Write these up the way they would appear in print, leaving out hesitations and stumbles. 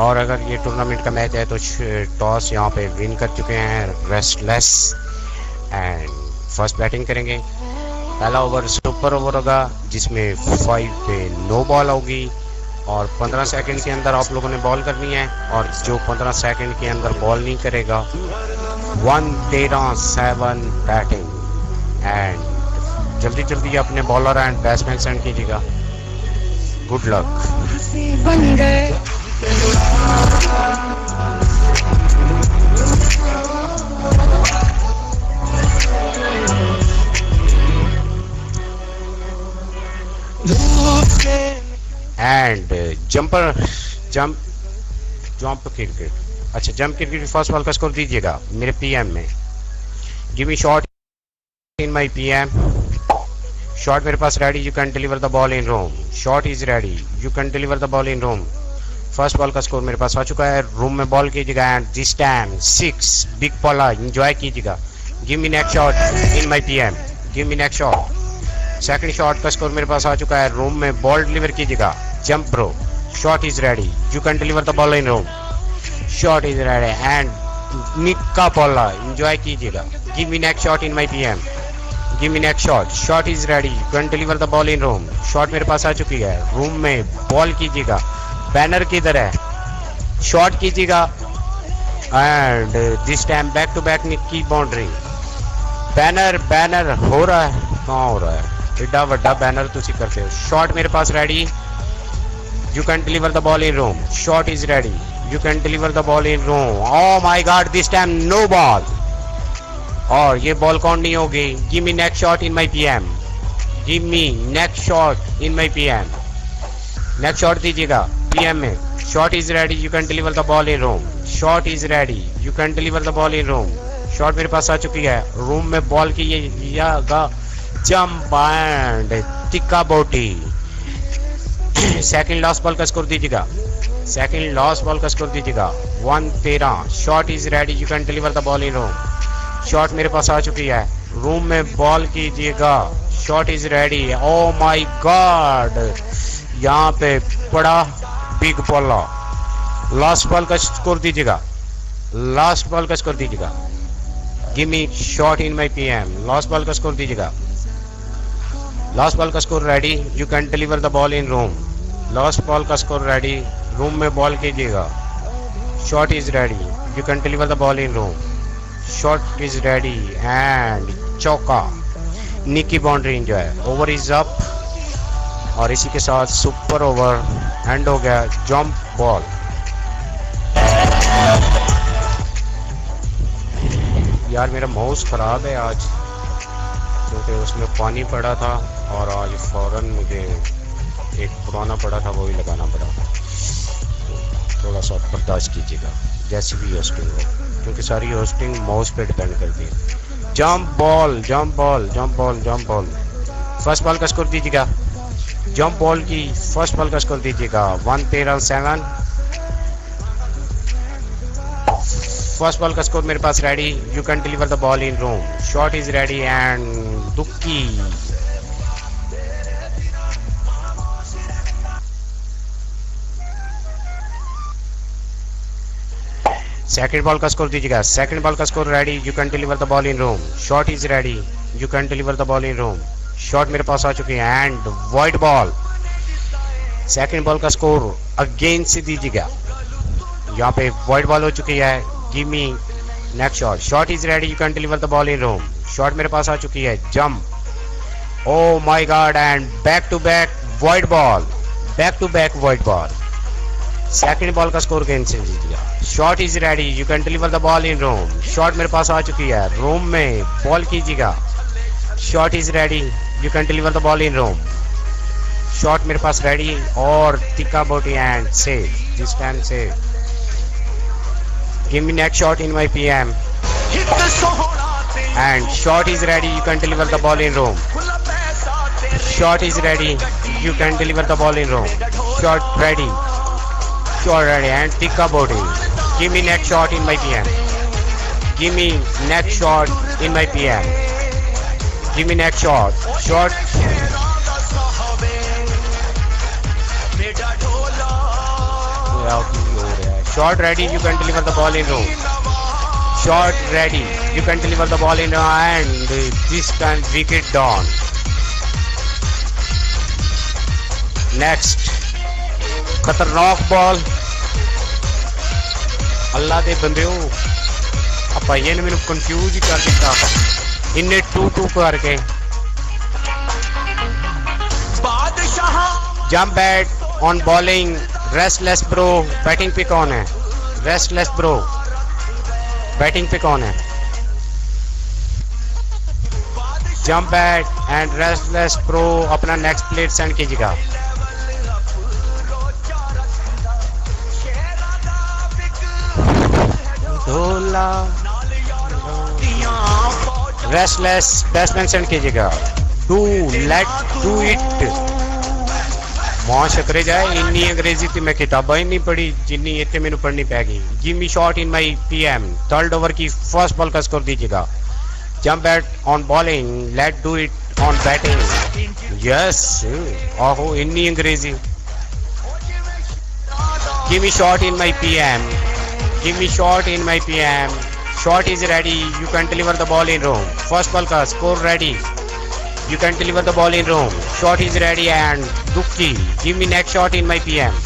और अगर ये टूर्नामेंट का मैच है तो टॉस यहाँ पे विन कर चुके हैं रेस्टलेस एंड फर्स्ट बैटिंग करेंगे। पहला ओवर सुपर ओवर होगा जिसमें 5 पे नो बॉल होगी और 15 सेकंड के अंदर आप लोगों ने बॉल करनी है और जो 15 सेकंड के अंदर बॉल नहीं करेगा 1-13-7 बैटिंग एंड जल्दी जल्दी अपने बॉलर एंड बैट्समैन सेंड कीजिएगा। Good luck. And jumper jump cricket, अच्छा जंप क्रिकेट फर्स्ट बॉल का स्कोर दीजिएगा मेरे पीएम में। Give me shot in my PM. Shot मेरे पास ready, you can deliver the ball in room. Shot is ready, you can deliver the ball in room. First ball का score मेरे पास आ चुका है, रूम में बॉल कीजिएगा and this time 6 big पॉला enjoy कीजिएगा। Give me next shot in my PM, give me next shot. Second shot का स्कोर मेरे पास आ चुका है, रूम में बॉल डिलीवर कीजिएगा। Jump bro, shot is ready, you can deliver the ball in room. Shot is ready and निक्का पॉला enjoy कीजिएगा। Give me next shot in my PM, give me next shot. Shot is ready, you can deliver the ball in room. Shot मेरे पास आ चुकी है, room में ball कीजिएगा। Banner किधर है, शॉट कीजिएगा and this time back to back निक्की बाउंड्री। बैनर बैनर हो रहा है, कहाँ हो रहा है, एडा वड्डा बैनर तुसी करते हो। शॉट मेरे पास ready, you can deliver the ball in room. Shot is ready, you can deliver the ball in room. Oh my God, this time no ball और ये बॉल काउंट नहीं होगी। Give me next shot in my PM, give me next shot in my PM. Next shot दीजिएगा PM में। Shot is ready, you can deliver the ball in room. Shot is ready, you can deliver the ball in room. Shot मेरे पास आ चुकी है, room में ball की ये जंप एंड टिक्का बोटी। सेकंड लास्ट बॉल का स्कोर दीजिएगा, सेकंड लास्ट बॉल का स्कोर दीजिएगा 1-13। Shot is ready, you can deliver the ball in room. Shot मेरे पास आ चुकी है, रूम में बॉल कीजिएगा। Shot is ready, O my God यहाँ पे पड़ा बिग बॉला। लास्ट बॉल का स्कोर दीजिएगा, लास्ट बॉल का स्कोर दीजिएगा। Give me shot in my PM. Last ball का स्कोर दीजिएगा, लास्ट बॉल का score ready, you can deliver the ball in room. Last ball का स्कोर रेडी, रूम में ball कीजिएगा। Shot is ready, you can deliver the ball in room. Shot is ready and चौका, निकी boundary enjoy. Over is up और इसी के साथ super over and हो गया। जंप बॉल, यार मेरा माउस ख़राब है आज क्योंकि उसमें पानी पड़ा था और आज फ़ौरन मुझे एक पुराना पड़ा था वो ही लगाना पड़ा। थोड़ा सा बर्दाश्त कीजिएगा जैसी भी होस्टिंग हो क्योंकि सारी होस्टिंग माउस पे डिपेंड करती है। Jump ball, jump ball, jump ball, jump ball. First ball का स्कोर दीजिएगा, जंप बॉल की फर्स्ट बॉल का स्कोर दीजिएगा 1-13-7। फर्स्ट बॉल का स्कोर मेरे पास ready, you can deliver the ball in room. Shot is ready and दुक्की। Second ball का स्कोर दीजिएगा, सेकंड बॉल का score ready, you can deliver the ball in room. Shot is ready, you can deliver the ball in room. Shot मेरे पास आ चुकी है and wide ball. Second ball का स्कोर अगेन से दीजिएगा, यहाँ पे वाइड बॉल हो चुकी है। Give me next shot. Shot is ready, you can deliver the ball in room. Shot मेरे पास आ चुकी है, jump, oh my god and back to back wide ball, back to back wide ball. Second ball का score गेंद से दीजिएगा। Shot is ready, you can deliver the ball in room. Shot मेरे पास आ चुकी है, रूम में बॉल कीजिएगा। Shot is ready, you can deliver the ball in room. Shot मेरे पास रेडी और टिक्का बोटी and save, this time save. Give me next shot in my PM and shot is ready, you can deliver the ball in room. Shot is ready, you can deliver the ball in row. Shot ready. Shot ready and tikka body. Give me next shot in my PM. Give me next shot in my PM. Give me next shot. Shot. यार Shot ready, you can deliver the ball in room. Shot ready, you can deliver the ball in room, and this time wicket down. Next, खतरनाक ball अल्लाह दे बंदेओ आ भाइये ने मैनू confuse ही कर दिता इन्हें 2-2 करके jump bat on bowling restless bro batting पे कौन है रेस्टलेस ब्रो बैटिंग पे कौन है jump bat and restless bro अपना नेक्स्ट प्लेट सेंड कीजिएगा रेस्टलेस बैट्समैन सेंड कीजिएगा डू लेट डू इट मां शकरे जाए इन्नी अंग्रेजी तो मैं किताबा ही नहीं पढ़ी जिन्नी इतने मैंने पढ़नी पैगी give me shot in my PM third over की फर्स्ट बॉल का स्कोर दीजिएगा jump bat on bowling let do it on batting yes आहो इन्नी अंग्रेजी give me shot in my PM Give me shot in my PM. Shot is ready. You can deliver the ball in room. First ball ka score ready. You can deliver the ball in room. Shot is ready and Dukki. Give me next shot in my PM.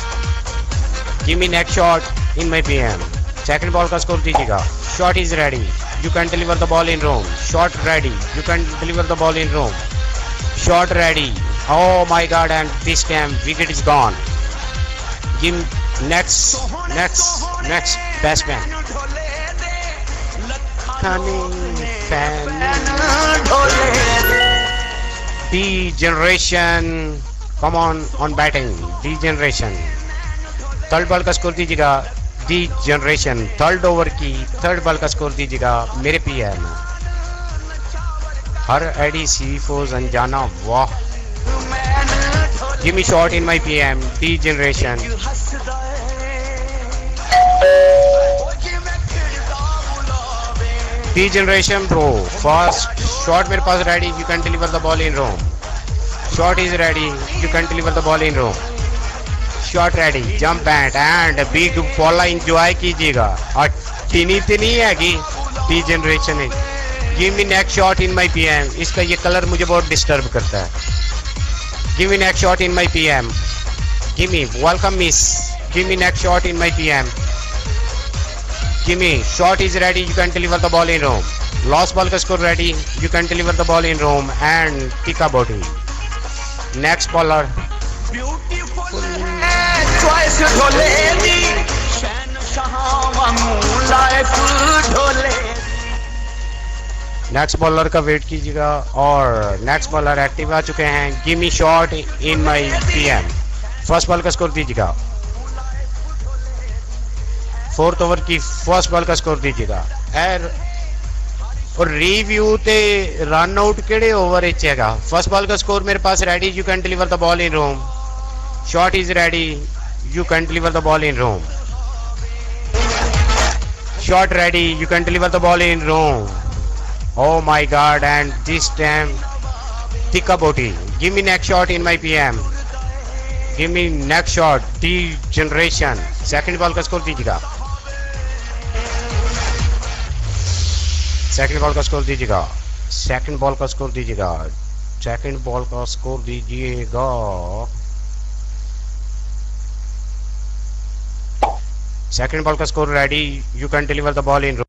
Give me next shot in my PM. Second ball ka score दीजिएगा. Shot is ready. You can deliver the ball in room. Shot ready. You can deliver the ball in room. Shot ready. Oh my God! And this time wicket is gone. Give next batsman D generation come on batting D generation third ball का score दीजिएगा D generation third over की third ball का score दीजिएगा मेरे PM हर AD सीफोज अनजाना वाह give me shot in my PM D generation D generation bro first shot मेरे पास ready you can deliver the ball in room shot is ready you can deliver the ball in room shot ready jump bat and big ball enjoy कीजिएगा और tiny हैगी D generation है give me next shot in my PM इसका ये colour मुझे बहुत disturb करता है give me next shot in my PM give me welcome miss give me next shot in my PM give me shot is ready you can deliver the ball in room lost ball ka score ready you can deliver the ball in room and pick a body next bowler beautiful choice dhole di shanshah wangu life dhole next bowler का wait कीजिएगा और next bowler active आ चुके हैं give me shot in my PM first ball का score दीजिएगा fourth over की first ball का स्कोर दीजिएगा और रिव्यू ते रन आउट केड़े ओवर इच हैगा फर्स्ट बॉल का स्कोर मेरे पास ready you can deliver the ball in room shot is ready you can deliver the ball in room shot ready you can deliver the ball in room oh my God and this time Tika Boti give me next shot in my PM give me next shot D generation second ball का score दीजिएगा second ball का score दीजिएगा second ball का score दीजिएगा second ball का score दीजिएगा second ball का score ready you can deliver the ball in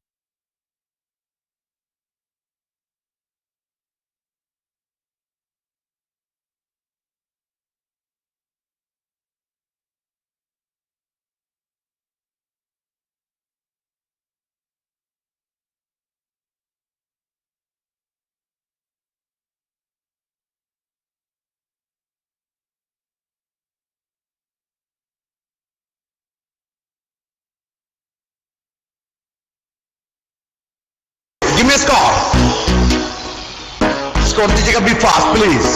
Give me a score. Score दीजिएगा be fast please.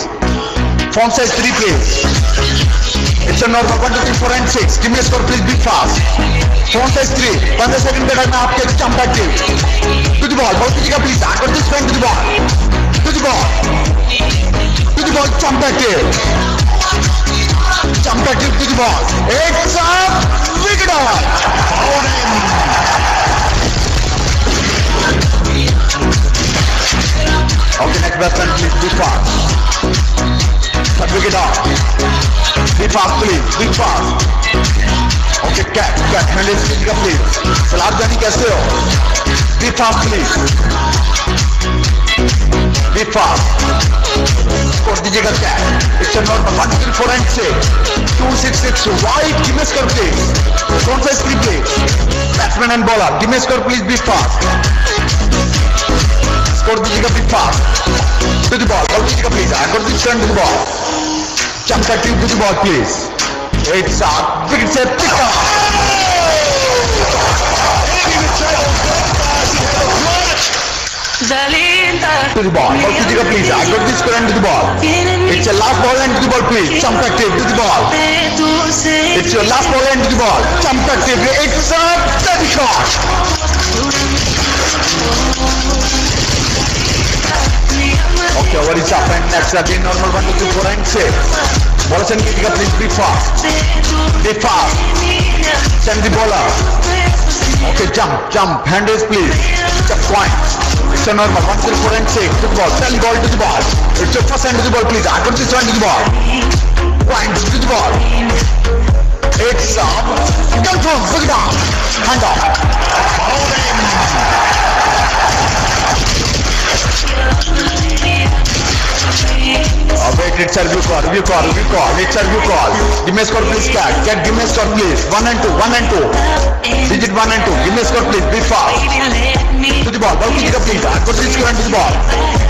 Font size 3 please. It's a normal 1 2 3 4 and 6. Give me a score please be fast. Font size 3. 15 second के time में आपके jump back to the ball. Ball दीजिएगा please. Across the swing to the ball. To the ball. To the ball. Jump back Jump back to the ball. It's a wicket. fast please, be fast. Okay, cat, handle कीजिएगा please. Salaar जानी कैसे हो? Be fast please. Be fast. Score दीजिएगा cat. It's a normal 1 3 4 and 6. 2 6 6 wide. Give me a score please. Front side 3 please. Batsman and bowler. Give me a score please. Be fast. Score दीजिएगा be fast. To the ball. Ball दीजिएगा please. I got this turn to the ball. Jump cut to the ball please. It's a big set pick up. To the ball. Ball कीजिएगा please. I got this current to the ball. It's a last ball and to the ball please. Jump active to the ball. It's your last ball and to the ball. Jump active. It's a dirty shot. Okay, over is up and next again normal 1 2 3 4 and 6. Ball send कीजिएगा please. Be fast. Be fast. Send the ball up. Okay, jump. Hand raise please. Jump point. It's a normal 1 3 4 and 6. To the ball. Send ball to the ball. It's your first hand to the ball please. I got this one to the ball. Point to the ball. It's up. Confirm. Look it down. Hand off. Wait, it's a review call. It's a review call. Give me a score please, cat. Give me a score please. 1 and 2. Digit 1 and 2. Give me a score please. Be fast. To the ball. Ball कीजिएगा please. I got this current to the ball.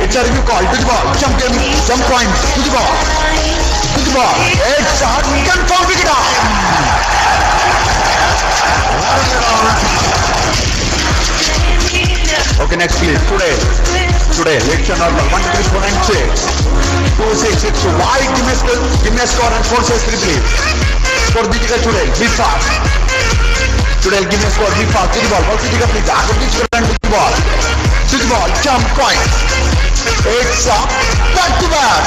It's a review call. To the ball. Jump point. To the ball. It's a confirm pick it up. Okay, next please. Today, let's normal 1 3 4 and 6. 2 6 6 wide. Give me a score and 4 6 3 please. Score दीजिएगा today. Be fast. Today, give me a score. Be fast. To the ball. Ball कीजिएगा please. I got this current to the ball. Jump point. It's up. Back to back.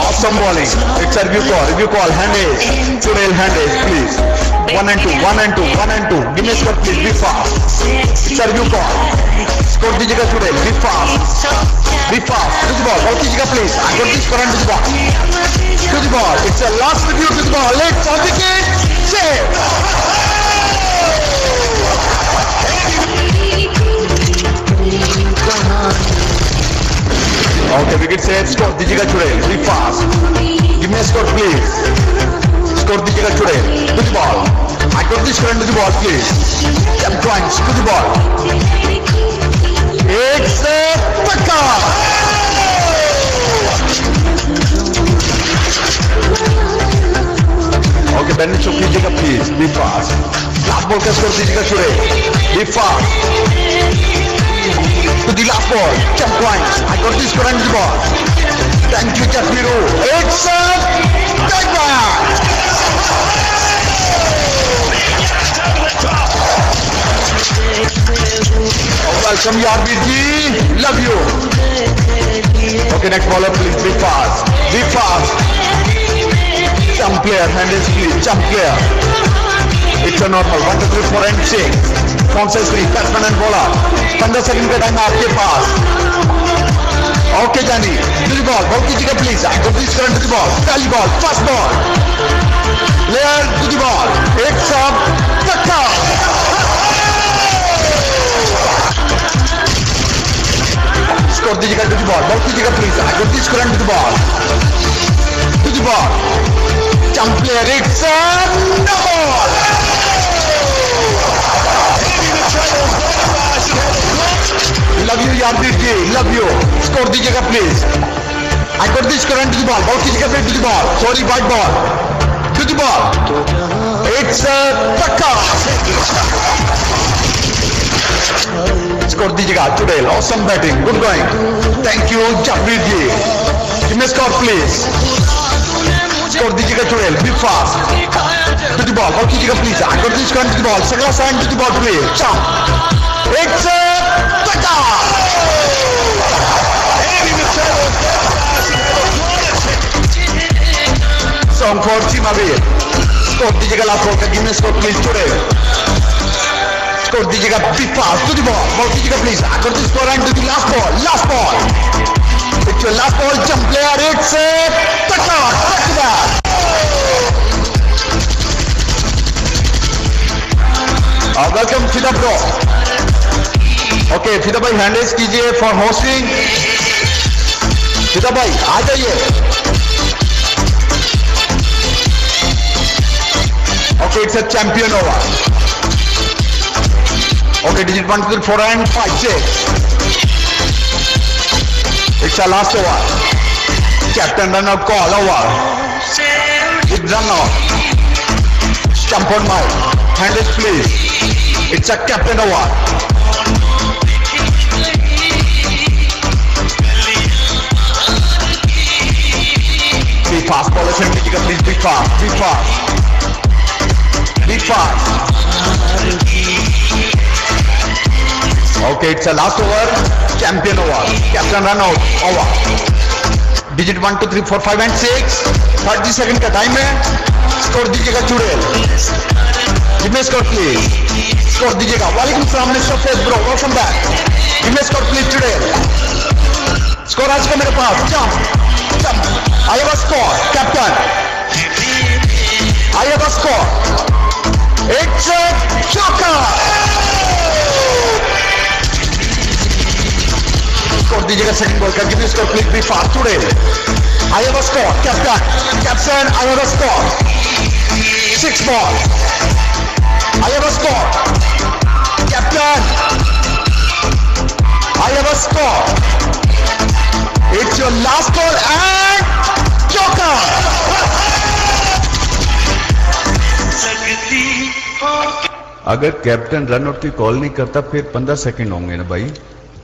Awesome bowling. It's a review call. Hand raise. Today, hand raise please. 1 and 2. Give me a score please. Be fast. It's a review call. Score दीजिएगा today. Be fast. To the ball. Ball कीजिएगा please. I got this current to the ball. To the ball. It's a last review to the ball. Let's on wicket. Save. Okay, wicket save. Score दीजिएगा today. Be fast. Give me a score please. Score दीजिएगा today. To the ball. I got this current to the ball please. Jump points to the ball. It's a paka. Okay, Benny चुप कीजिएगा please. Be fast. Last ball का score दीजिएगा today. Be fast. To the last ball. Jump points. I got this current to the ball. Thank you, Chapiro. It's a take back. Welcome, Yarbir ji. Love you. Okay, next bowler, please. Be fast. Jump player. Hand is please. Jump player. It's a normal 1 2 3 4 and 6. Front side 3. Batsman and bowler. 15 second का time आपके पास. Okay, Jani. To the ball. Ball कीजिएगा please. I got this current to the ball. Pehli ball. First ball. Player to the ball. It's a paka. Score दीजिएगा to the ball. Ball कीजिएगा please. I got this current to the ball. To the ball. Jump player. It's a no ball. Love you, Yarbir ji. Love you. Score दीजिएगा please. I got this current to the ball. Ball कीजिएगा please to the ball. Sorry, white ball. To the ball. It's a paka. Score दीजिएगा today. Awesome batting. Good going. Thank you, Yarbir ji. Give me a score please. Score दीजिएगा today. Be fast. To the ball. Ball कीजिएगा please. I got this current to the ball. Sagla sign to the ball please. Jump. It's a paka. Song for Chimavir. Score दीजिएगा last ball का. Give me a score please today. Score दीजिएगा. Be fast to the ball. Ball कीजिएगा please. I got this score and to the last ball. It's your last ball, jump player. It's touchdown. Welcome Fida bro. Okay, Fida भाई hand raise कीजिए for hosting. Fida भाई आ जाइए. Okay, it's a champion over. Okay, digit 1, 2, 3, 4 and 5, 6. It's our last over. Captain run out call over. It's run out. Jump on my hand is please. It's a captain over. Be fast, ball assembly, please be fast, be fast. Be fast. Okay, it's a last over. Champion over. Captain run out. Over. Digit 1, 2, 3, 4, 5 and 6. 30 second का time है. Score दीजिएगा चुड़ैल. Give me a score please. Score दीजिएगा. वालेकुम सलाम mister face bro. Welcome back. Give me a score please चुड़ैल. Score आज का मेरे पास. Jump. Jump. I have a score. Captain. I have a score. It's a joker. Score दीजिएगा second ball का. Give me a score please. Be fast today. I have a score. Captain. Captain. I have a score. 6 ball. I have a score. Captain. I have a score. It's your last ball and joker. अगर captain runout की call नहीं करता फिर 15 second होंगे ना भाई.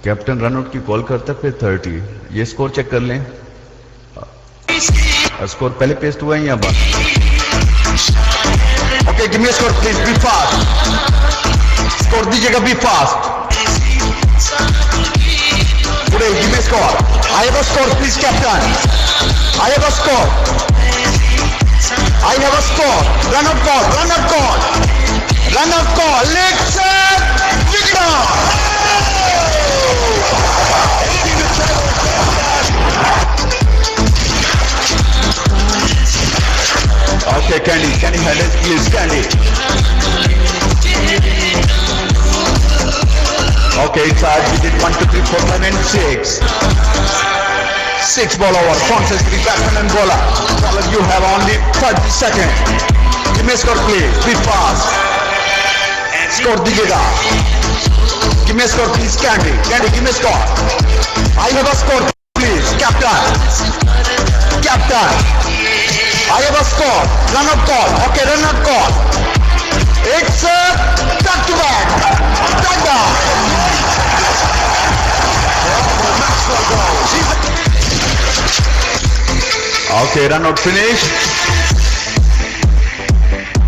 Captain runout की call करता फिर 30. ये स्कोर चेक कर लें. स्कोर पहले पेस्ट हुआ है या बाद. Okay, give me a score please. Be fast. Score दीजिएगा. Be fast. Today, give me a score. I have a score please, captain. I have a score. I have a score. Run out call. Run out call. Run out call. Let's victor. Okay, Candy hand it please, Candy. Okay, it's digit 1, 2, 3, 4, 5 and 6. 6 ball over. Francis 3 batsman and bowler. Bowler, you have only 30 seconds. Give me a score please. Be fast. Score दीजिएगा. Give me a score please, Candy. Candy, give me a score. I have a score please, captain. Captain. I have a score. Run out call. Okay, run out call. It's back to back. Touchdown. Okay, run out finish.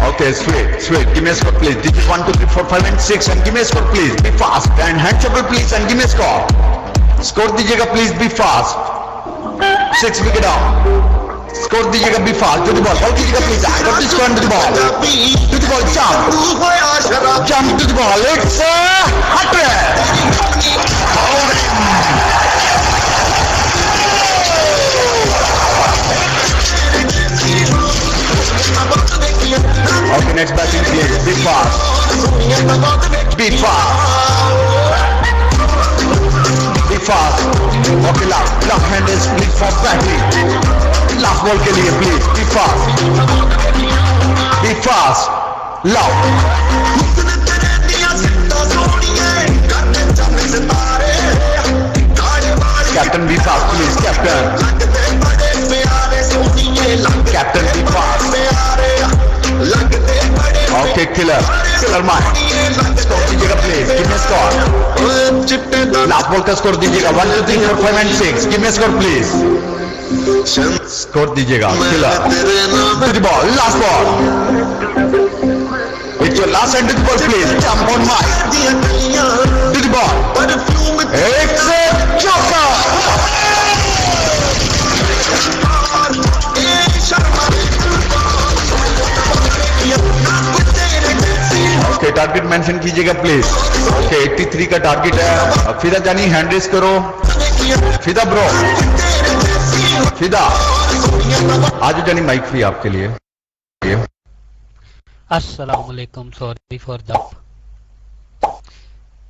Okay, sweet. Give me a score please. Digit 1, 2, 3, 4, 5 and 6 and give me a score please. Be fast and hand shuffle please and give me a score. Score दीजिएगा please. Be fast. 6 wicket out. Score दीजिएगा. Be fast. To the ball. Ball कीजिएगा please. I got this one to the ball. To the ball. Jump. Jump to the ball. It's a hot trick. Okay, next batting please. Be fast. Be fast. Be fast. Okay, last hand is please for batting. Last ball के लिए please. Be fast. Be fast. Loud. Captain, be fast please. Captain. Captain, be fast. Okay, killer man. Score दीजिएगा please. Give me a score. Last ball का score दीजिएगा. 1, 2, 3, 4, 5 and 6. Give me a score please. Score दीजिएगा. Killer. To the ball. Last ball. It's your last hand to the ball please. Jump on my. To the ball. It's a joker. Okay, target mention कीजिएगा please. Okay, 83 का target है. फिर जानी hand raise करो. फिदा bro, फिदा आज जानी माइक फ्री आपके लिए। अस्सलाम वालेकुम, सॉरी फॉर दैट।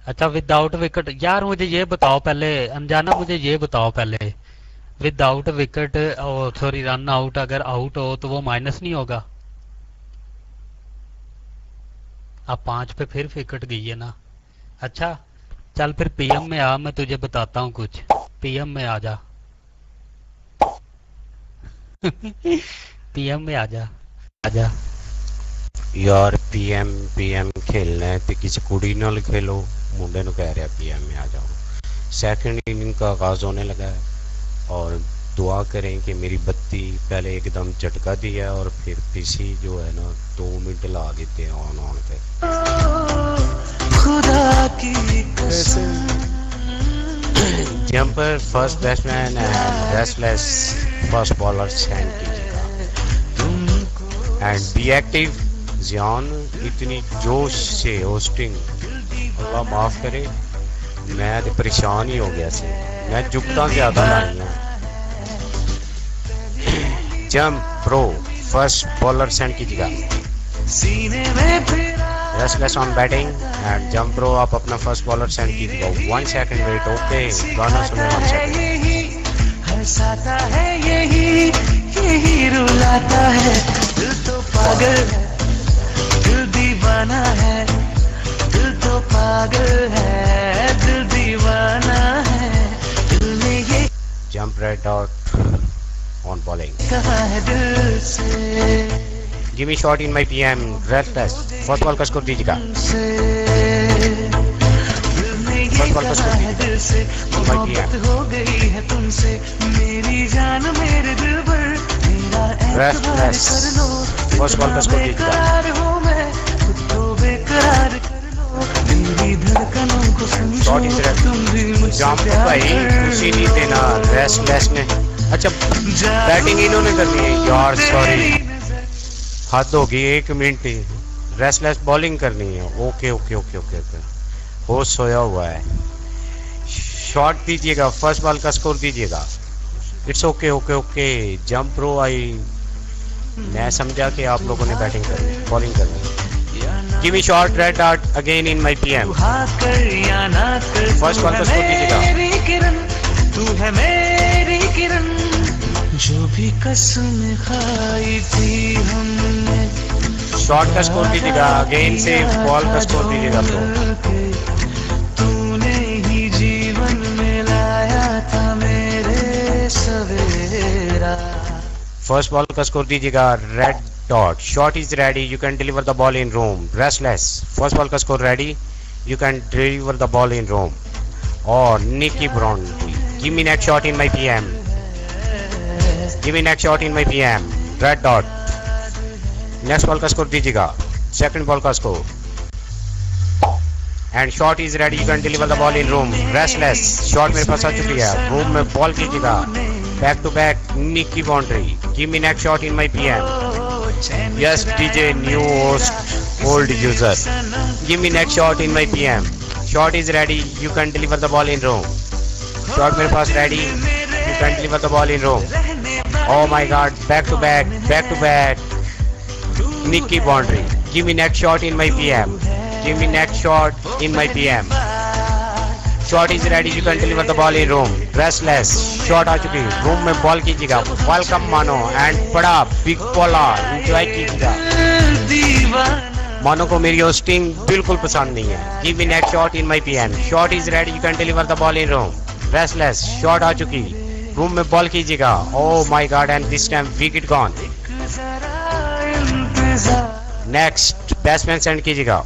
अच्छा, विदाउट विकेट यार मुझे ये बताओ पहले, अनजाना मुझे ये बताओ पहले, without wicket sorry run out अगर आउट हो तो वो माइनस नहीं होगा? अब 5 पे फिर विकेट गई है ना। अच्छा चल फिर पीएम में आ, मैं तुझे बताता हूँ कुछ। पीएम में आ जा पीएम में आजा आजा यार पीएम खेलना है तो किसी कुड़ी नाल खेलो, मुंडे कह रहा पीएम में आ जाओ। सेकंड इनिंग का आगाज होने लगा है और दुआ करें कि मेरी बत्ती पहले एकदम झटका दिया और फिर पीसी जो है ना 2 मिनट ला देते हैं ऑन पे। खुदा की कसम। Jumper first batsman and restless first bowler send कीजिएगा एंड बी एक्टिव। जियान इतनी जोश से होस्टिंग, अल्लाह माफ करे, मैं तो परेशान ही हो गया से, मैं जुगता ज्यादा लाई हूँ। Jump pro first bowler send कीजिएगा। Restless on batting and jump pro आप अपना फर्स्ट बॉलर सेंड कीजिएगा। 1 सेकंड वेट। ओके गाना सुने 1 सेकंड। हंसाता है यही रुलाता है, दिल तो पागल है, दिल दीवाना है, दिल तो पागल है, दिल दीवाना है, दिल में ये jump red dot on bowling. कहा है दिल से, give me shot in my PM. Restless first ball का स्कोर दीजिएगा। फर्स्ट बॉल का स्कोर दीजिएगा। मोहब्बत हो गई है तुमसे मेरी जान, मेरे दिल पर मेरा एतबार कर लो। फर्स्ट बॉल का स्कोर दीजिएगा। बेकरार हूँ मैं, खुद को बेकरार कर लो, मेरी धड़कनों को समझो, तुम भी मुझसे प्यार कर खुशी नहीं देना रेस्टलेस ने। अच्छा बैटिंग इन्होंने करनी है यार, सॉरी हद होगी। 1 मिनट रेस्टलेस बॉलिंग करनी है। Okay okay okay okay okay होश सोया हुआ है। शॉट दीजिएगा, फर्स्ट बॉल का स्कोर दीजिएगा। It's okay okay okay. Jump pro I, मैं समझा कि आप लोगों ने बैटिंग करनी, बॉलिंग करनी। Give me shot red dot again in my PM. First ball का स्कोर दीजिएगा। तू है मेरी किरण, जो भी कसम खाई थी हमने। शॉट का स्कोर दीजिएगा, अगेन से बॉल का स्कोर दीजिएगा। तूने ही जीवन में लाया था मेरे सवेरा। फर्स्ट बॉल का स्कोर दीजिएगा red dot. Shot is ready, you can deliver the ball in room. Restless first ball का score ready, you can deliver the ball in room. और निकी ब्रॉन्डी, give me next shot in my PM. Give me next shot in my PM. Red dot. Next ball का score दीजिएगा, second ball का score and shot is ready, you can deliver the ball in room. Restless shot मेरे पास आ चुकी है, room में ball कीजिएगा। बैक टू बैक निकी boundary. Give me next shot in my PM. Yes DJ new host old user, give me next shot in my PM. Shot is ready, you can deliver the ball in room. Shot मेरे पास ready, you can deliver the ball in room. Oh my God, back to back, Nicky boundary. Give me next shot in my PM. Give me next shot in my PM. Shot is ready, you can deliver the ball in room. Restless, shot आ चुकी, room में ball कीजिएगा. Welcome मानो and बड़ा big bowler, enjoy कीजिएगा. मानो को मेरी hosting बिल्कुल पसंद नहीं है. Give me next shot in my PM. Shot is ready, you can deliver the ball in room. Restless, shot आ चुकी, रूम में बॉल कीजिएगा. ओह my god and this time wicket gone. Next batsman send कीजिएगा.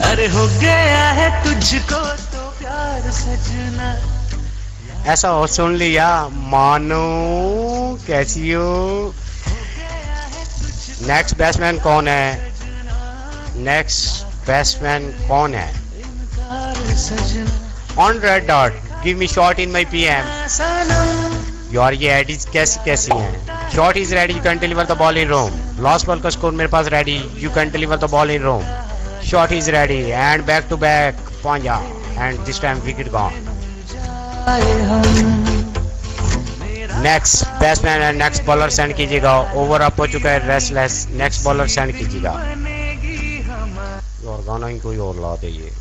अरे हो गया है तुझको तो प्यार सजना. ऐसा हो सुन लिया मानो, कैसी हो. नेक्स्ट बैट्समैन कौन है? नेक्स्ट बैट्समैन कौन है? On red dot, give me shot in my PM. यार ये एडीज कैसी हैं. Shot is ready, you can deliver the ball in room. Last ball का स्कोर मेरे पास ready, you can deliver the ball in room, shot is ready and back to back पांजा and this time wicket gone. Next batsman and next bowler send कीजिएगा, over up हो चुका है, restless, next bowler send कीजिएगा। और गाना ही कोई और ला दे, ये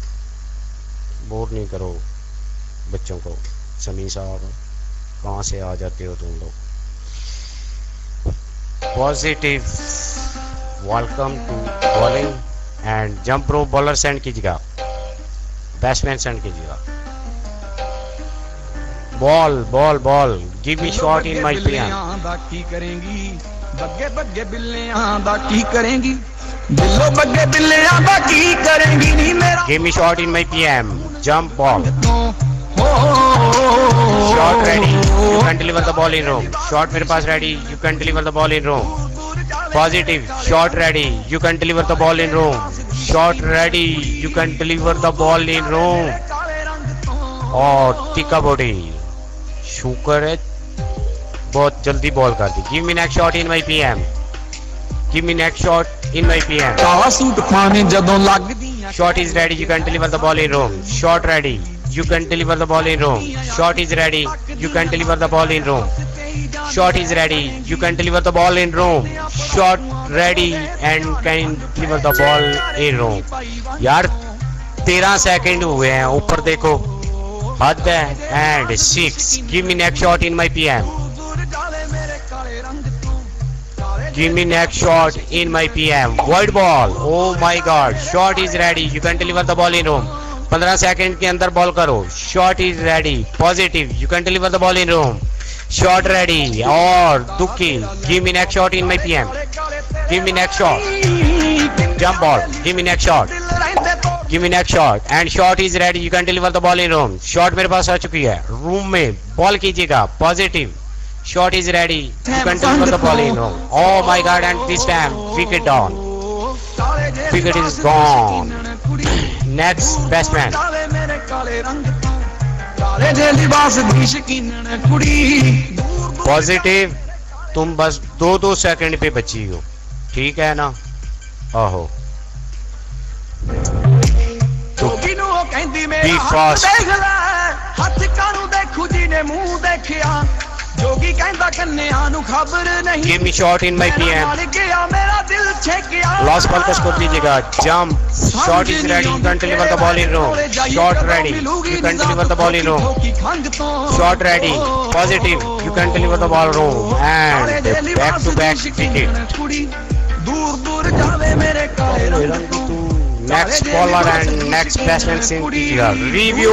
बोर नहीं करो बच्चों को। समी साहब कहाँ से आ जाते हो तुम लोग। Positive welcome to bowling and jump row, bowler send कीजिएगा, बैट्समैन सेंड कीजिएगा। Ball ball ball, give me shot in my PM. बाकी करेंगी बग्गे बग्गे बिल्लियां बाकी करेंगी, बिल्लो बग्गे बिल्लियां बाकी करेंगी नी मेरा। Give me shot in my PM, jump ball, shot ready, you can deliver the ball in room, shot मेरे पास ready, you can deliver the ball in room. Positive, shot ready, you can deliver the ball in room, shot ready, you can deliver the ball in room. और टिका बॉडी, शुक्र है बहुत जल्दी ball कर दी। Give me next shot in my PM, give me next shot in my PM. काला सूट पाने जदों लगदियां, shot is ready, you can deliver the ball in room, shot ready, you can deliver the ball in room, shot is ready, you can deliver the ball in room, shot is ready, you can deliver the ball in room, shot ready and can deliver the ball in room। यार 13 second हुए हैं, ऊपर देखो, हद है। And 6, give me next shot in my PM, give me next shot in my PM, wide ball, oh my god, shot is ready, you can deliver the ball in room, 15 second के अंदर ball करो, shot is ready, positive, you can deliver the ball in room, shot ready. और दुखी, give me next shot in my PM, give me next shot, jump ball, give me next shot, give me next shot and shot is ready, you can deliver the ball in room, shot मेरे पास आ चुकी है, room में ball कीजिएगा, positive, shot is ready, you can deliver the ball in room. Oh my god and this time wicket down, wicket is gone. Next batsman, positive, तुम बस 2 second पे बची हो, ठीक है ना। आहो बी फास्ट, जोगी कहंदा कन्या नु खबर नहीं, give me shot in my PM, last ball का स्कोर दीजिएगा, jump, shot is ready, you can deliver the ball in room, shot ready, you can deliver the ball in room, shot ready, positive, you can deliver the ball room and back to back wicket. दूर दूर जावे मेरे काले रंग तो, next bowler and next batsman send कीजिएगा, review,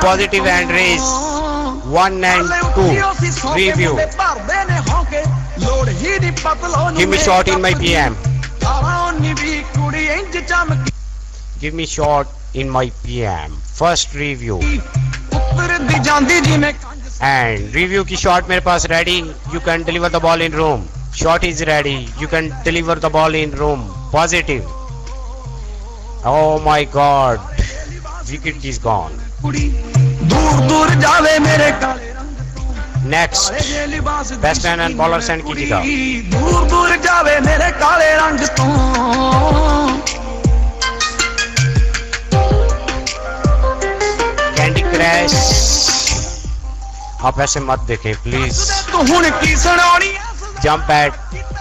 positive and race 1 and 2, review, give me shot in my PM, give me shot in my PM, first review and review की shot मेरे पास ready, you can deliver the ball in room, shot is ready, you can deliver the ball in room, positive, oh my god, wicket is gone। दूर दूर जावे मेरे काले रंग, next batsman and bowler send कीजिएगा, दूर दूर जावे मेरे काले रंग तो। कैंडी क्रैश, आप ऐसे मत देखें प्लीज। तू हुन की सुनानी, jump eight,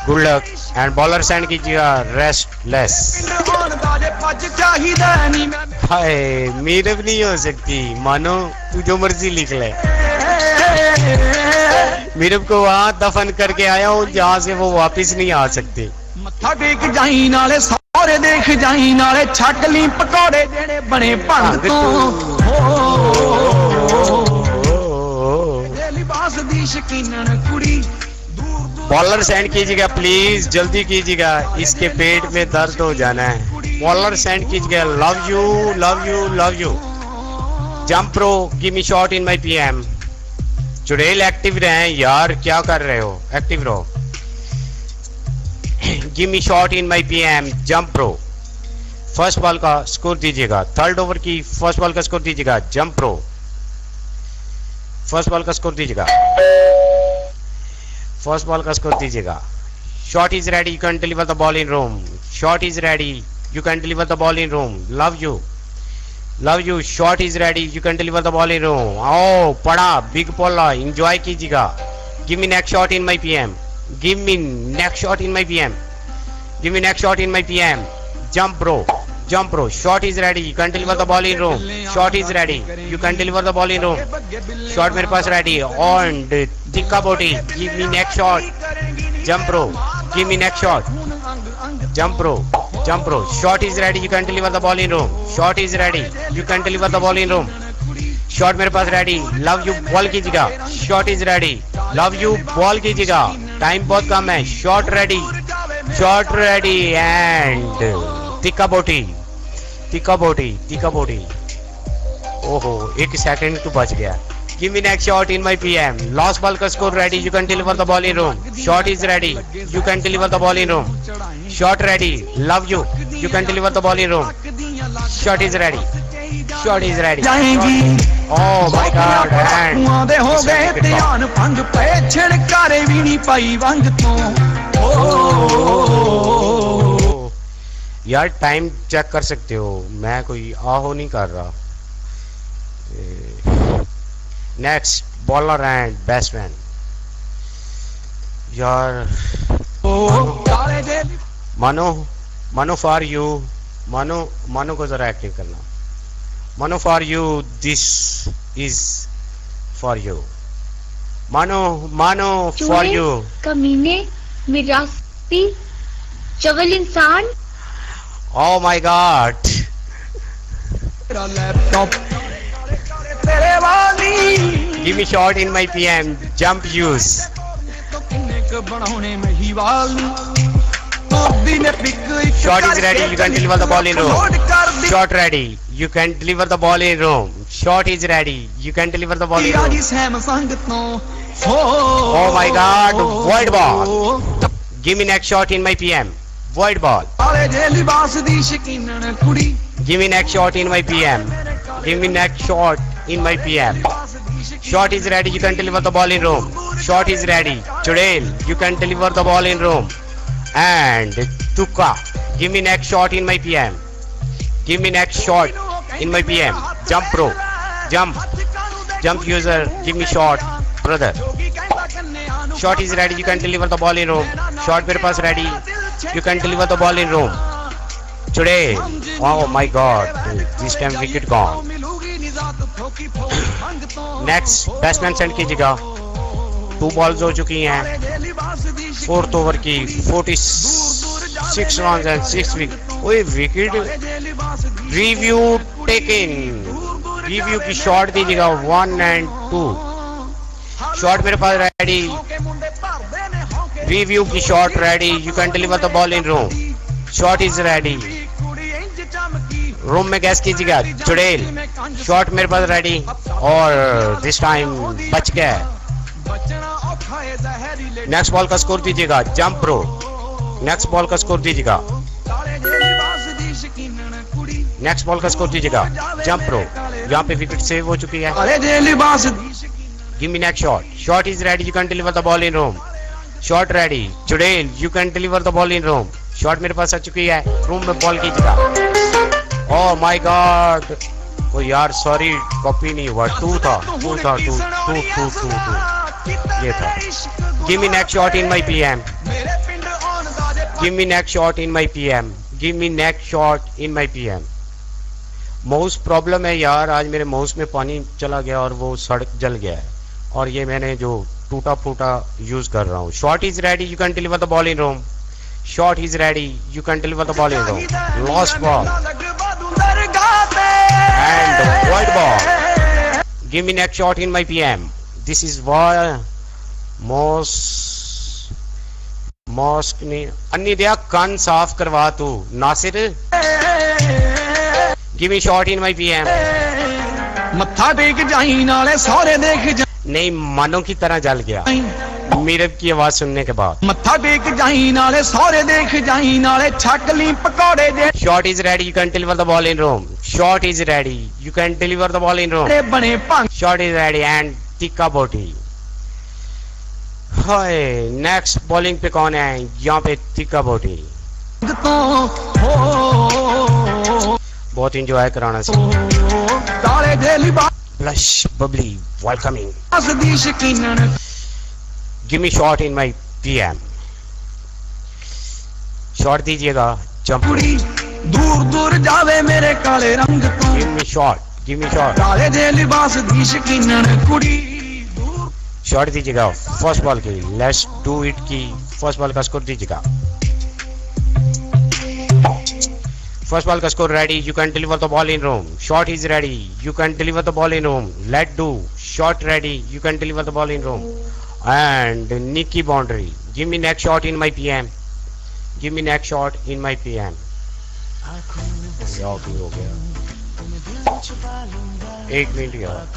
good luck and bowler send कीजिएगा, रेस्टलेस। हाय मेरे भी नहीं हो सकती, मानो तू जो मर्जी लिख ले, मेरे को वहां दफन करके आया हूँ जहाँ से वो वापिस नहीं आ सकते। मत्था टेक जाई नाले सारे देख जाई नाले छक ली पकौड़े जेड़े बने भंग तो, लिबास दी शकीनन कुड़ी। बॉलर सेंड कीजिएगा प्लीज, जल्दी कीजिएगा, इसके पेट में दर्द हो जाना है। बॉलर सेंड कीजिएगा, love you love you love you. Jump pro, give me shot in my PM. चुड़ैल एक्टिव रहें यार, क्या कर रहे हो, एक्टिव रहो। Give me shot in my PM, jump pro. First ball का स्कोर दीजिएगा, थर्ड ओवर की फर्स्ट बॉल का स्कोर दीजिएगा, जंप प्रो। फर्स्ट बॉल का स्कोर दीजिएगा, फर्स्ट बॉल का स्कोर दीजिएगा, Shot is ready. You can deliver the ball in room. Shot is ready. You can deliver the ball in room. Love you. Love you. Shot is ready. You can deliver the ball in room. Oh, पड़ा big bola. Enjoy कीजिएगा. Give me next shot in my PM. Give me next shot in my PM. Give me next shot in my PM. Jump bro. Jump bro. Shot is ready. You can deliver the ball in room. Shot is ready. You can deliver the ball in room. Shot मेरे पास ready. On tikka बोटी. Give me next shot. Jump bro. Give me next shot. Jump bro. Jump bro. Shot is ready. You can deliver the ball in room. Shot is ready. You can deliver the ball in room. Shot मेरे पास ready. Love you. Ball कीजिएगा. Shot is ready. Love you. Ball कीजिएगा. Time बहुत कम है. Shot ready. Shot ready and tikka बोटी. टिक्का बोटी. टिक्का बोटी. ओहो 1 second तो बच गया. Give me next shot in my PM. Last ball का score ready. You can deliver the ball in room. Shot is ready. You can deliver the ball in room. Shot ready. Love you. You can deliver the ball in room. Shot is ready. Shot is ready. जाएंगी Oh my God! And ਦੇ ਹੋ ਗਏ ਧਿਆਨ ਭੰਗ ਪਏ ਛਿੜਕਾਰੇ ਵੀ ਨਹੀਂ ਪਾਈ ਵੰਗ ਤੋਂ यार टाइम चेक कर सकते हो. मैं कोई आहो नहीं कर रहा. Next bowler and batsman. यार मानो फॉर यू. मानो को जरा एक्टिंग करना. मानो for you. This is for you. मानो फॉर यू. कमीने मिरासी चवल इंसान. Oh my God! ਤੇਰਾ ਲੈਪਟਾਪ ਤੇਰੇ ਵਾਲੀ Give me shot in my PM. Jump use. ਤੋਂ ਕਿੰਨੇ ਕ ਬਣਾਉਣੇ ਮਹੀਵਾਲ ਨੂੰ ਤੋਦੀ ਨੇ pick Shot is ready. You can deliver the ball in room. Shot ready. You can deliver the ball in room. Shot is ready. You can deliver the ball in room. ਰਾਜੀ Samsung ਤੋਂ Oh my God! Void ball. Give me next shot in my PM. Void ball. ਵਾਲੇ ਜੇ ਲਿਬਾਸ ਦੀ ਸ਼ਕੀਨਣ ਕੁੜੀ Give me next shot in my PM. Give me next shot in my PM. Shot is ready. You can deliver the ball in room. Shot is ready. Chudail, you can deliver the ball in room. And Tukka. Give me next shot in my PM. Give me next shot in my PM. Jump bro. Jump. Jump user. Give me shot. Brother. Shot is ready. You can deliver the ball in room. Shot मेरे पास ready. You can deliver the ball in room. Today. Oh my God. This time wicket gone. Next batsman send कीजिएगा. 2 balls हो चुकी हैं. 4th over की 46 run and 6 wicket. ओए wicket. Review taken. Review की shot दीजिएगा 1 and 2. Shot मेरे पास रेडी. Review की shot ready. You can deliver the ball in room. Shot is ready. Room में गैस कीजिएगा. चुड़ैल. शॉट मेरे पास रेडी. और दिस टाइम बच गया. नेक्स्ट बॉल का स्कोर दीजिएगा. Jump pro. नेक्स्ट बॉल का स्कोर दीजिएगा. नेक्स्ट बॉल का स्कोर दीजिएगा. Jump pro. यहाँ पे विकेट सेव हो चुकी है. Give me next shot. Shot is ready. You can deliver the ball in room. Shot ready. Chudail, you can deliver the ball in room. Shot मेरे पास आ चुकी है. रूम में बॉल कीजिएगा. Oh my God. ओ यार सॉरी कॉपी नहीं हुआ. 2 था. ये था. Give me next shot in my PM. Give me next shot in my PM. Give me next shot in my PM. Mouse problem है यार. आज मेरे माउस में पानी चला गया और वो सड़क जल गया है. और ये मैंने जो टूटा फूटा यूज कर रहा हूँ. Shot is ready. You can deliver the ball in room. Shot is ready. You can deliver the ball in room. Lost ball and wide ball. Give me next shot in my PM. This is मॉस्क ने अन्नी दिया. कान साफ करवा तू नासिर. Give me shot in my PM. मत्था टेक जाई नाले सारे देख नहीं मानो की तरह जल गया मेरे की आवाज सुनने के बाद. मत्था टेक जाई नाले सारे देख जाई नाले छक ली पकौड़े जे. Shot is ready. You can deliver the ball in room. Shot is ready. You can deliver the ball in room. बने भंग. शॉट इज रेडी एंड टिक्का बोटी. हाय नेक्स्ट बॉलिंग पे कौन है यहाँ पे? तिक्का बोटी। बहुत इंजॉय कराना सी। ताले दे लिबास ब्लश बबली वेलकमिंग। दी शकीनन give me shot in my PM. Shot दीजिएगा जंप। कुड़ी दूर दूर जावे मेरे काले रंग तो give me shot, give me shot. ताले दे लिबास दी शकीनन कुड़ी दूर शॉट दीजिएगा फर्स्ट बॉल की। लेट्स डू इट की फर्स्ट बॉल का स्कोर दीजिएगा। फर्स्ट बॉल का score ready, you can deliver the ball in room. Shot is ready, you can deliver the ball in room. Let do shot ready, you can deliver the ball in room and निकी boundary. Give me next shot in my PM, give me next shot in my PM. हो गया 1 minute यार।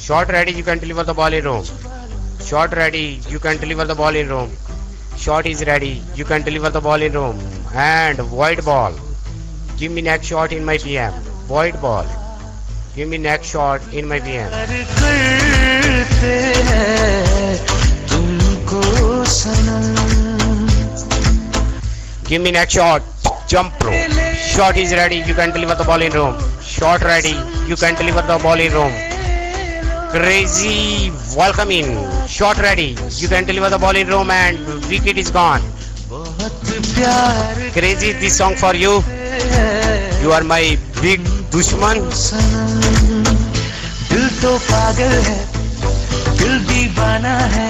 Shot ready, you can deliver the ball in room. Shot ready, you can deliver the ball in room. Shot is ready, you can deliver the ball in room and void ball. Give me next shot in my PM. Void ball. Give me next shot in my PM. करते हैं तुमको सनम। Give me next shot. Jump pro. Shot is ready, you can deliver the ball in room. Shot ready, you can deliver the ball in room. Crazy welcome in. Shot ready, you can deliver the ball in room and wicket is gone. बहुत प्यार Crazy, this song for you. You are my big दुश्मन. सनम। दिल तो पागल है, दिल दीवाना है,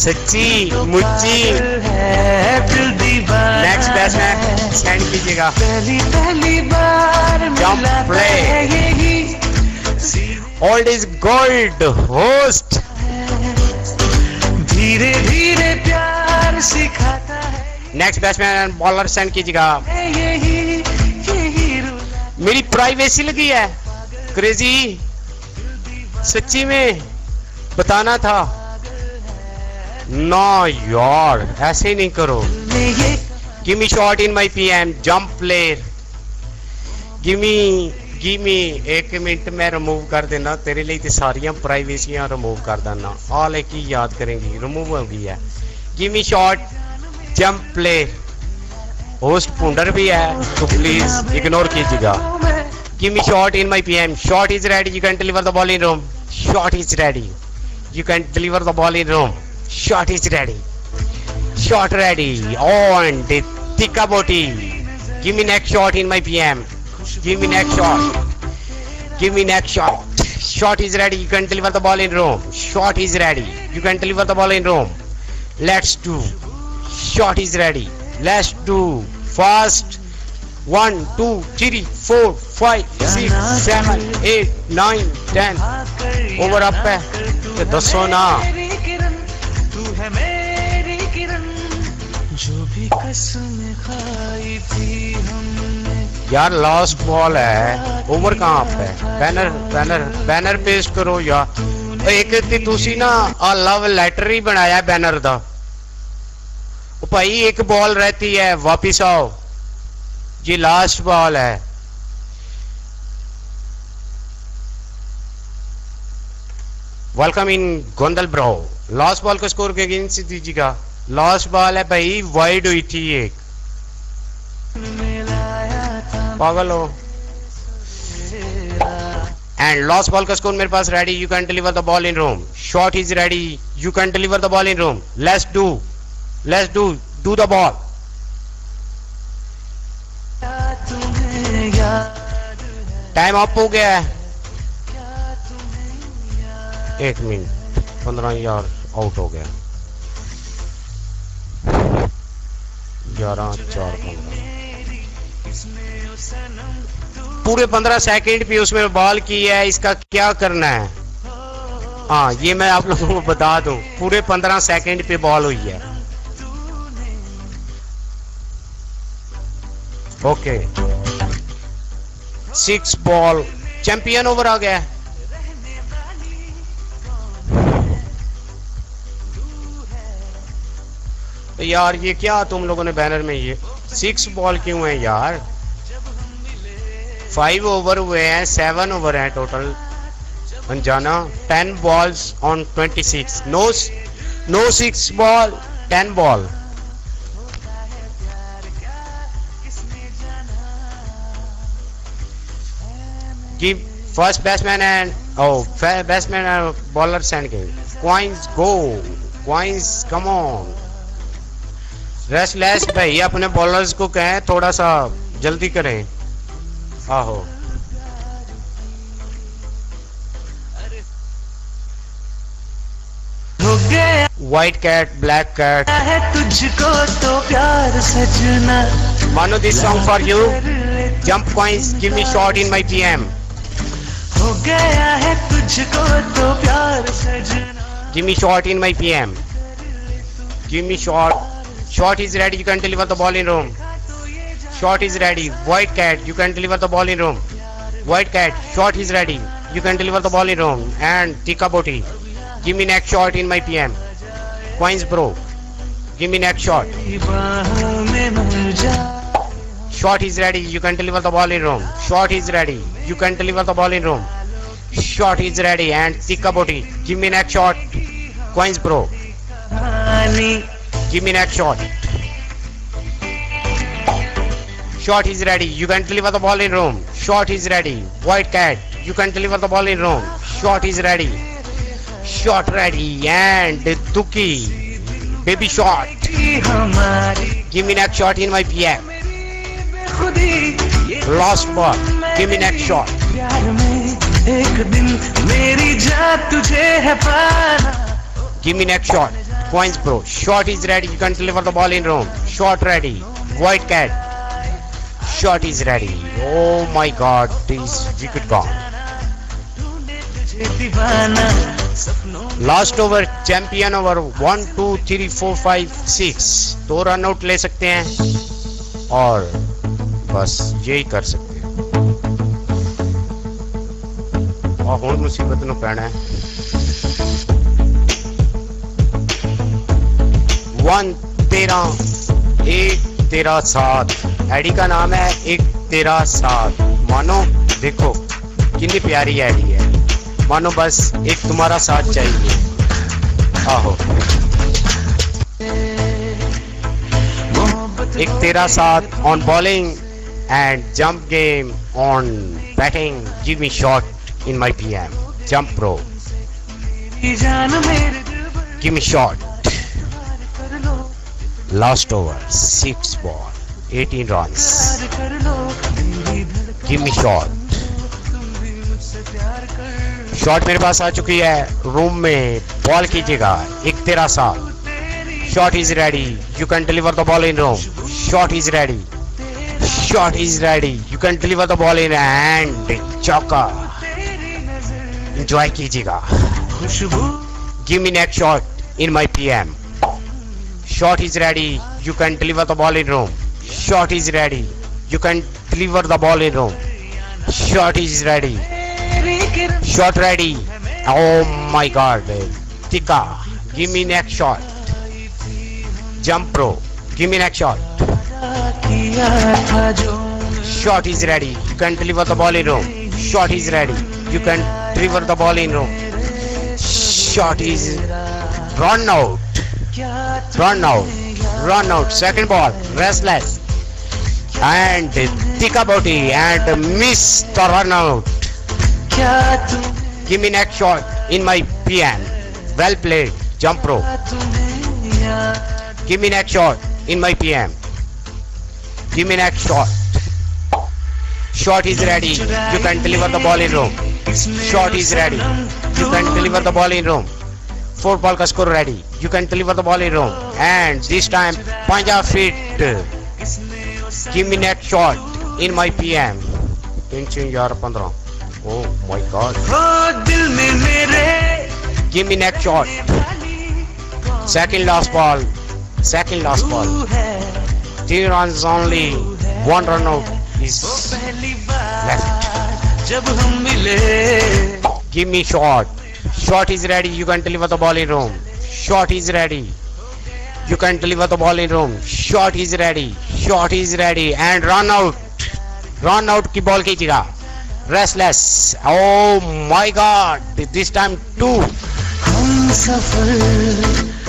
सच्ची मुच्ची। है दिल दीवाना नेक्स्ट बैट्समैन है। स्टैंड कीजिएगा। पहली बार Jump मिला play. है यही Old is gold. Host. धीरे धीरे प्यार सिखाता है नेक्स्ट बैट्समैन बॉलर स्टैंड कीजिएगा। यही मेरी प्राइवेसी लगी है। क्रेजी सच्ची में बताना था ना यार, ऐसे ही नहीं करो। ये give me shot in my PM. Jump player. Give me 1 minute में रिमूव कर देना तेरे लिए ते सारियां प्राइवेसियां रिमूव कर देना। ऑल एक ही याद करेंगी, रिमूव हो गई है। Give me shot jump player. Host पुंडर भी है तो प्लीज इग्नोर कीजिएगा। Give me shot in my PM. Shot is ready, you can deliver the ball in room. Shot is ready, you can deliver the ball in room. Shot is ready, shot ready on टिक्का बोटी। Give me next shot in my PM. Give me next shot. Give me next shot. Shot is ready. You can deliver the ball in room. Shot is ready. You can deliver the ball in room. Let's do. Shot is ready. Let's do. Fast. 1, 2, 3, 4, 5, 6, 7, 8, 9, 10. Over up है तो दसो ना। तू है मेरी किरण, जो भी कसम खाई थी हमने। यार लास्ट बॉल है, ओवर कहाँ पे? बैनर पेस्ट करो यार। एक ते तुसी ना लव लेटर ही बनाया बैनर दा। ओ भाई एक बॉल रहती है, वापिस आओ, ये लास्ट बॉल है। Welcome in Gondal bro. Last ball का स्कोर के अगेंस्ट दीजिएगा। लास्ट बॉल है भाई, वाइड हुई थी एक। पागल हो। एंड लॉस्ट बॉल का स्कोर मेरे पास ready, you can deliver the ball in room. Shot is ready, you can deliver the ball in room. Let's do the ball. Time up हो गया है। 1 मिनट 15 यार आउट हो गया। 11 4 15 पूरे 15 सेकंड पे उसमें बॉल की है। इसका क्या करना है? हाँ ये मैं आप लोगों को बता दूं, पूरे 15 सेकंड पे बॉल हुई है। ओके 6 बॉल, चैंपियन ओवर आ गया। तो यार ये क्या तुम लोगों ने बैनर में ये 6 बॉल क्यों है यार? 5 ओवर हुए हैं, 7 ओवर हैं टोटल। अनजाना 10 balls on 26, No 6 ball, 10 ball. Give first batsman and batsman and bowler send game. Coins go. Coins come on. Restless भाई अपने बॉलर्स को कहें थोड़ा सा जल्दी करें. आहो हो गया व्हाइट कैट ब्लैक कैट. है तुझको तो प्यार सजना. Manu, this song for you. Jump coins, give me shot in my PM. हो गया है तुझको तो प्यार सजना. Give me shot in my PM. Give me shot. Shot is ready, you can deliver the ball in room. Shot is ready. White cat, you can deliver the ball in room. White cat, shot is ready. You can deliver the ball in room. And Tika Boti, give me next shot in my PM. Coins bro, give me next shot. बाहों में मर जा. Shot is ready, you can deliver the ball in room. Shot is ready, you can deliver the ball in room. Shot is ready and Tika Boti, give me next shot. Coins bro, कहानी give me next shot. Shot is ready, you can deliver the ball in room. Shot is ready. White cat, you can deliver the ball in room. Shot is ready. Shot ready and Tuki, baby shot. की हमारी Give me next shot in my PM. खुदी ये Lost ball. Give me next shot. प्यार में एक दिन मेरी जान तुझे है पाना. Give me next shot. Coins bro. Shot is ready. You can deliver the ball in room. Shot ready. White cat. Shot is ready. Oh my God. This wicket gone. ढूंढे तुझे दीवाना सपनों लास्ट ओवर चैंपियन ओवर 1 2 3 4 5 6 दो run out ले सकते हैं और बस यही कर सकते हैं. और हुण मुसीबत नु पैना है. 1 13 1 13 7. एडी का नाम है 1 13 7. मानो देखो कितनी प्यारी एडी है. मानो बस एक तुम्हारा साथ चाहिए. आहो मोहब्बत 1 13 7 on bowling and jump game on batting. Give me shot in my PM. Jump pro, की जान मेरे दिल पर गिव मी शॉट. कर लो लास्ट ओवर 6 बॉल 18 runs. प्यार कर लो. मेरी धड़कन गिव मी शॉट. तुम भी मुझसे प्यार कर. शॉट मेरे पास आ चुकी है. रूम में बॉल कीजिएगा. 1 13 7. Shot is ready. You can deliver the ball in room. Shot is ready. Shot is ready. You can deliver the ball in hand. चौका. तेरी नजर एंजॉय कीजिएगा. खुशबू give me next shot in my PM. Shot is ready. You can deliver the ball in room. Shot is ready. You can deliver the ball in room. Shot is ready. तेरी किरण Shot ready. Oh my God. Tika, give me next shot. Jump pro. Give me next shot. किया था जो Shot is ready. You can deliver the ball in room. Shot is ready. You can deliver the ball in room. Shot is run out. क्या Run out. Run out. Second ball. Restless. And Tika Boti and miss the run out. क्या तुम Give me next shot in my PM. Well played. Jump pro. तुम्हें याद Give me next shot in my PM. Give me next shot. Shot is ready. You can deliver the ball in room. Shot is ready. You can deliver the ball in room. 4 ball ka score ready. You can deliver the ball in room. And this time Punjab fit. Give me next shot in my PM. Pinching yaar 15. Oh my God. हो दिल में मेरे Give me next shot. Second last ball. Second last ball. तू है 3 runs only. 1 run out is पहली बार left. जब हम मिले. Give me shot. Shot is ready. You can deliver the ball in room. Shot is ready. You can deliver the ball in room. Shot is ready. Shot is ready. And run out. Run out की ball कीजिएगा. Restless. Oh my God. This time 2. हम सफर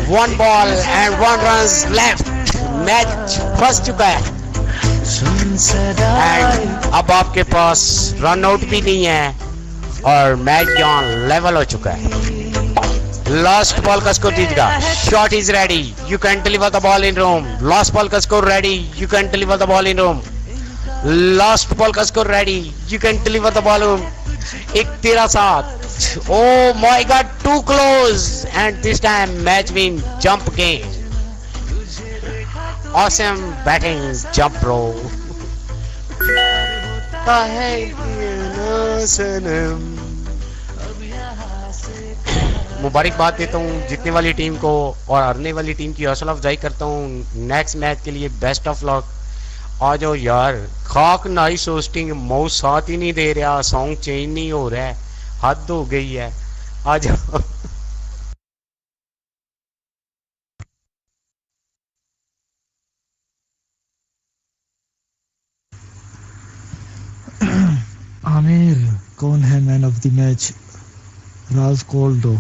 1 ball and 1 runs left. Match फंस चुका है सुन सदा and अब आपके पास run out भी नहीं है और मैच यहाँ लेवल हो चुका है। लास्ट बॉल का स्कोर दीजिएगा। Shot is ready, you can deliver the ball in room. Last ball का score ready, you can deliver the ball in room. Last ball का score ready, you can deliver the ball room. एक 13-7। Oh my god, too close and this time match win jump game. Awesome batting jump bro. मुबारकबाद देता हूँ जीतने वाली team को और हारने वाली टीम की हौसला अफजाई करता हूँ नेक्स्ट मैच के लिए। Best of luck. आ जाओ यार, खाक नाइस होस्टिंग, माउस साथ ही नहीं दे रहा, सॉन्ग चेंज नहीं हो रहा है, हद हो गई है। आ जाओ। आमिर, कौन है man of the match? Raj call दो।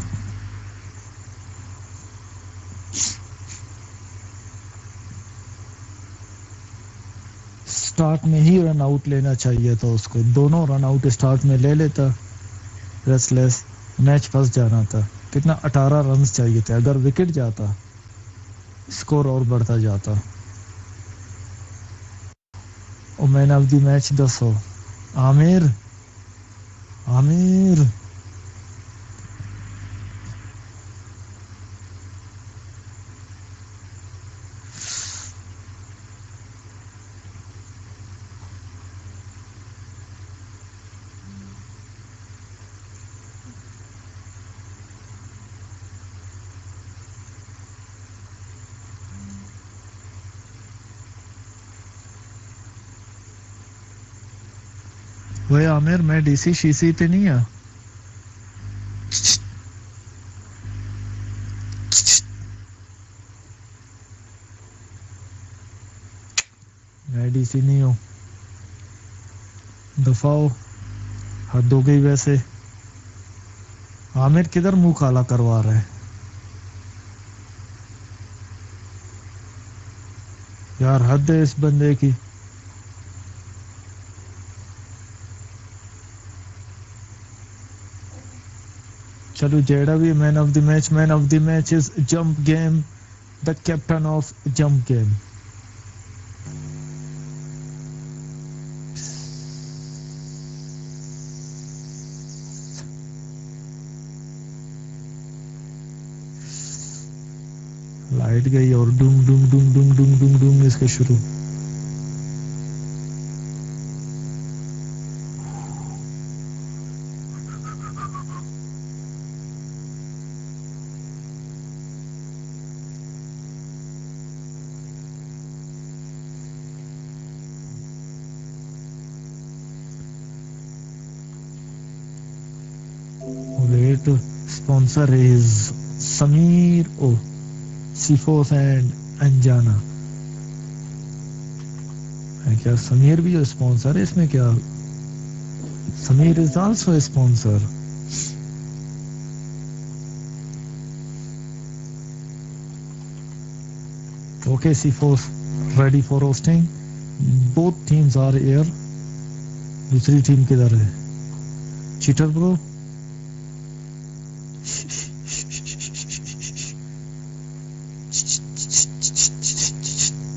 स्टार्ट में ही रन आउट लेना चाहिए था उसको, दोनों रन आउट स्टार्ट में ले लेता, रेस्टलेस, मैच फंस जाना था। कितना 18 रन चाहिए थे, अगर विकेट जाता स्कोर और बढ़ता जाता। और मैन ऑफ द मैच 10 हो। आमिर, आमिर, वे आमिर, मैं डीसी शीसी ते नहीं है। मैं डीसी नहीं हूँ, दफाओ, हद हो गई। वैसे आमिर किधर मुंह काला करवा रहा है यार, हद है इस बंदे की। चलो जेड़ा भी man of the match is jump game, the captain of jump game. Light गई और डूम डूम डूम डूम डूम डूम डूम इसके शुरू। Great sponsor is Samir O, Sifos and Anjana। है क्या समीर भी स्पॉन्सर है इसमें? क्या Sameer is also sponsor? Okay, Sifos ready for hosting. Both teams are here. दूसरी टीम किधर है? Cheater bro.